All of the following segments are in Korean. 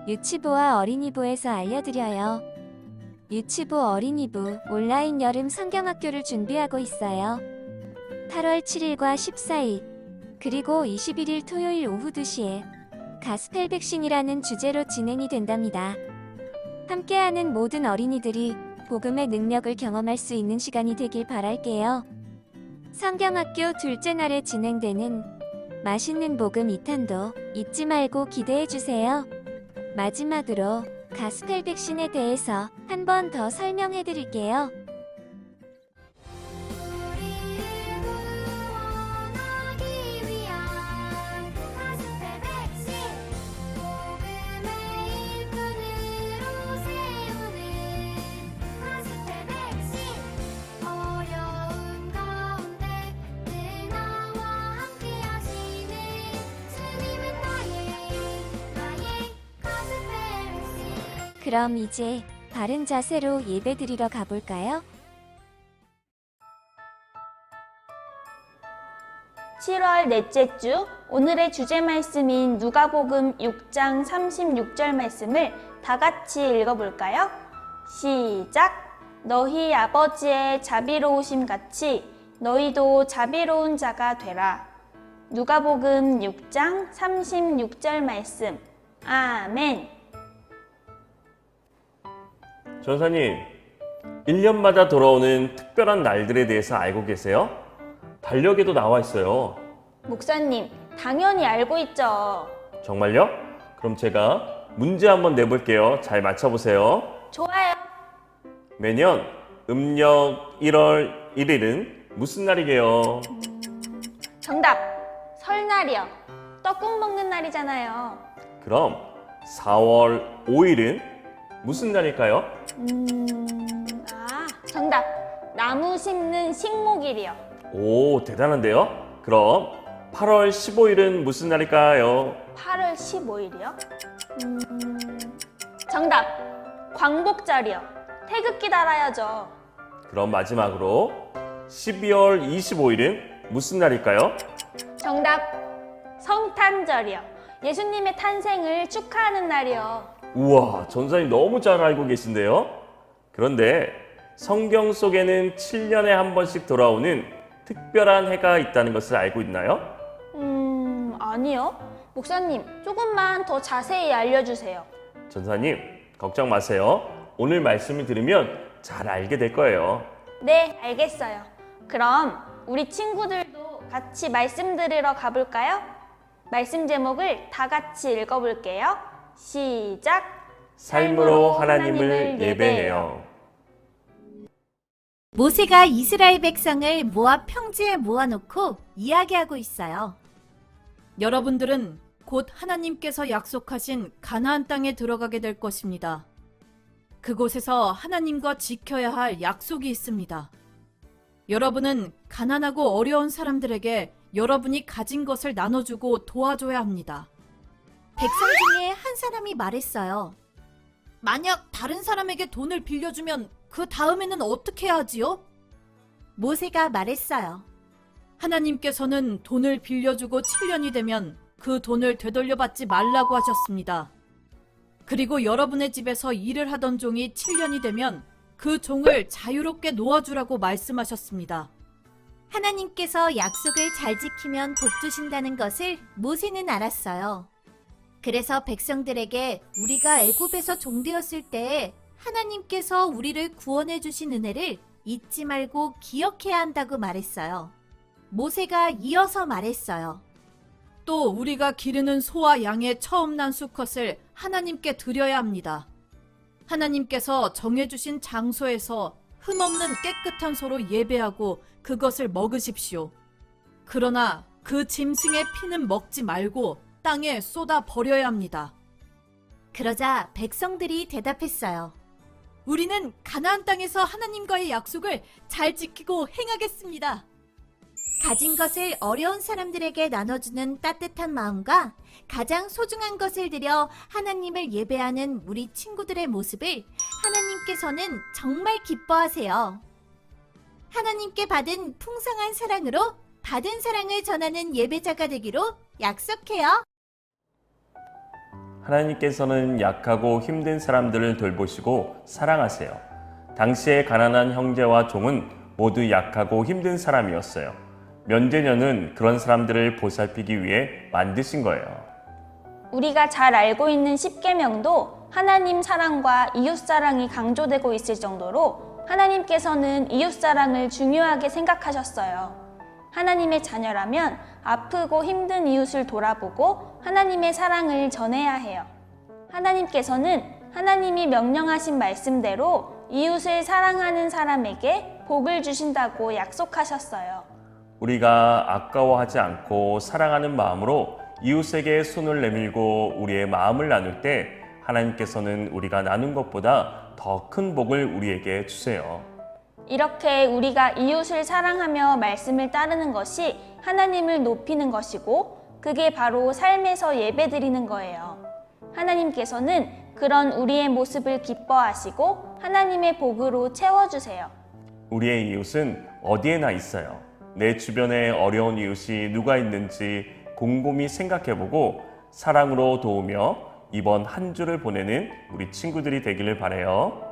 유치부와 어린이부에서 알려드려요. 유치부 어린이부 온라인 여름 성경학교를 준비하고 있어요. 8월 7일과 14일, 그리고 21일 토요일 오후 2시에 가스펠 백신이라는 주제로 진행이 된답니다. 함께하는 모든 어린이들이 복음의 능력을 경험할 수 있는 시간이 되길 바랄게요. 성경학교 둘째 날에 진행되는 맛있는 복음 2탄도 잊지 말고 기대해주세요. 마지막으로 가스펠 백신에 대해서 한 번 더 설명해 드릴게요. 그럼 이제 바른 자세로 예배드리러 가볼까요? 7월 넷째 주 오늘의 주제 말씀인 누가복음 6장 36절 말씀을 다 같이 읽어볼까요? 시작! 너희 아버지의 자비로우심 같이 너희도 자비로운 자가 되라. 누가복음 6장 36절 말씀. 아멘. 전사님, 1년마다 돌아오는 특별한 날들에 대해서 알고 계세요? 달력에도 나와 있어요. 목사님, 당연히 알고 있죠. 정말요? 그럼 제가 문제 한번 내볼게요. 잘 맞춰보세요. 좋아요. 매년 음력 1월 1일은 무슨 날이게요? 정답! 설날이요. 떡국 먹는 날이잖아요. 그럼 4월 5일은 무슨 날일까요? 정답! 나무 심는 식목일이요. 오, 대단한데요? 그럼 8월 15일은 무슨 날일까요? 8월 15일이요? 정답! 광복절이요. 태극기 달아야죠. 그럼 마지막으로 12월 25일은 무슨 날일까요? 정답! 성탄절이요. 예수님의 탄생을 축하하는 날이요. 우와, 전사님 너무 잘 알고 계신데요? 그런데 성경 속에는 7년에 한 번씩 돌아오는 특별한 해가 있다는 것을 알고 있나요? 아니요. 목사님, 조금만 더 자세히 알려주세요. 전사님, 걱정 마세요. 오늘 말씀을 들으면 잘 알게 될 거예요. 네, 알겠어요. 그럼 우리 친구들도 같이 말씀 들으러 가볼까요? 말씀 제목을 다 같이 읽어볼게요. 시작! 삶으로 하나님을 예배해요. 모세가 이스라엘 백성을 모압 평지에 모아놓고 이야기하고 있어요. 여러분들은 곧 하나님께서 약속하신 가나안 땅에 들어가게 될 것입니다. 그곳에서 하나님과 지켜야 할 약속이 있습니다. 여러분은 가난하고 어려운 사람들에게 여러분이 가진 것을 나눠주고 도와줘야 합니다. 백성 중에 한 사람이 말했어요. 만약 다른 사람에게 돈을 빌려주면 그 다음에는 어떻게 하지요? 모세가 말했어요. 하나님께서는 돈을 빌려주고 7년이 되면 그 돈을 되돌려받지 말라고 하셨습니다. 그리고 여러분의 집에서 일을 하던 종이 7년이 되면 그 종을 자유롭게 놓아주라고 말씀하셨습니다. 하나님께서 약속을 잘 지키면 복 주신다는 것을 모세는 알았어요. 그래서 백성들에게 우리가 애굽에서 종되었을 때에 하나님께서 우리를 구원해 주신 은혜를 잊지 말고 기억해야 한다고 말했어요. 모세가 이어서 말했어요. 또 우리가 기르는 소와 양의 처음 난 수컷을 하나님께 드려야 합니다. 하나님께서 정해주신 장소에서 흠없는 깨끗한 소로 예배하고 그것을 먹으십시오. 그러나 그 짐승의 피는 먹지 말고 땅에 쏟아 버려야 합니다. 그러자 백성들이 대답했어요. 우리는 가나안 땅에서 하나님과의 약속을 잘 지키고 행하겠습니다. 가진 것을 어려운 사람들에게 나눠주는 따뜻한 마음과 가장 소중한 것을 들여 하나님을 예배하는 우리 친구들의 모습을 하나님께서는 정말 기뻐하세요. 하나님께 받은 풍성한 사랑으로 받은 사랑을 전하는 예배자가 되기로 약속해요. 하나님께서는 약하고 힘든 사람들을 돌보시고 사랑하세요. 당시의 가난한 형제와 종은 모두 약하고 힘든 사람이었어요. 면제년은 그런 사람들을 보살피기 위해 만드신 거예요. 우리가 잘 알고 있는 십계명도 하나님 사랑과 이웃 사랑이 강조되고 있을 정도로 하나님께서는 이웃 사랑을 중요하게 생각하셨어요. 하나님의 자녀라면 아프고 힘든 이웃을 돌아보고 하나님의 사랑을 전해야 해요. 하나님께서는 하나님이 명령하신 말씀대로 이웃을 사랑하는 사람에게 복을 주신다고 약속하셨어요. 우리가 아까워하지 않고 사랑하는 마음으로 이웃에게 손을 내밀고 우리의 마음을 나눌 때 하나님께서는 우리가 나눈 것보다 더 큰 복을 우리에게 주세요. 이렇게 우리가 이웃을 사랑하며 말씀을 따르는 것이 하나님을 높이는 것이고 그게 바로 삶에서 예배드리는 거예요. 하나님께서는 그런 우리의 모습을 기뻐하시고 하나님의 복으로 채워주세요. 우리의 이웃은 어디에나 있어요. 내 주변에 어려운 이웃이 누가 있는지 곰곰이 생각해보고 사랑으로 도우며 이번 한 주를 보내는 우리 친구들이 되기를 바라요.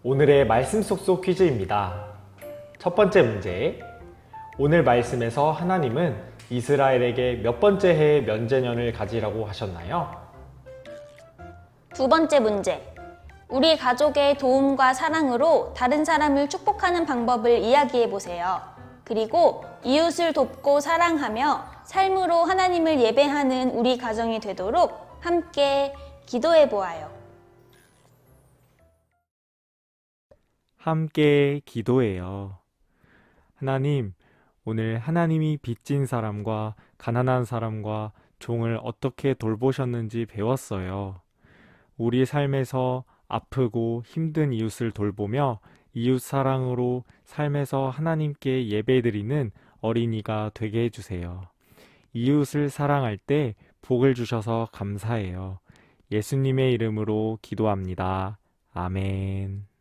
오늘의 말씀 속속 퀴즈입니다. 첫 번째 문제. 오늘 말씀에서 하나님은 이스라엘에게 몇 번째 해에 면제년을 가지라고 하셨나요? 두 번째 문제. 우리 가족의 도움과 사랑으로 다른 사람을 축복하는 방법을 이야기해 보세요. 그리고 이웃을 돕고 사랑하며 삶으로 하나님을 예배하는 우리 가정이 되도록 함께 기도해 보아요. 함께 기도해요. 하나님, 오늘 하나님이 빚진 사람과 가난한 사람과 종을 어떻게 돌보셨는지 배웠어요. 우리 삶에서 아프고 힘든 이웃을 돌보며 이웃 사랑으로 삶에서 하나님께 예배드리는 어린이가 되게 해주세요. 이웃을 사랑할 때 복을 주셔서 감사해요. 예수님의 이름으로 기도합니다. 아멘.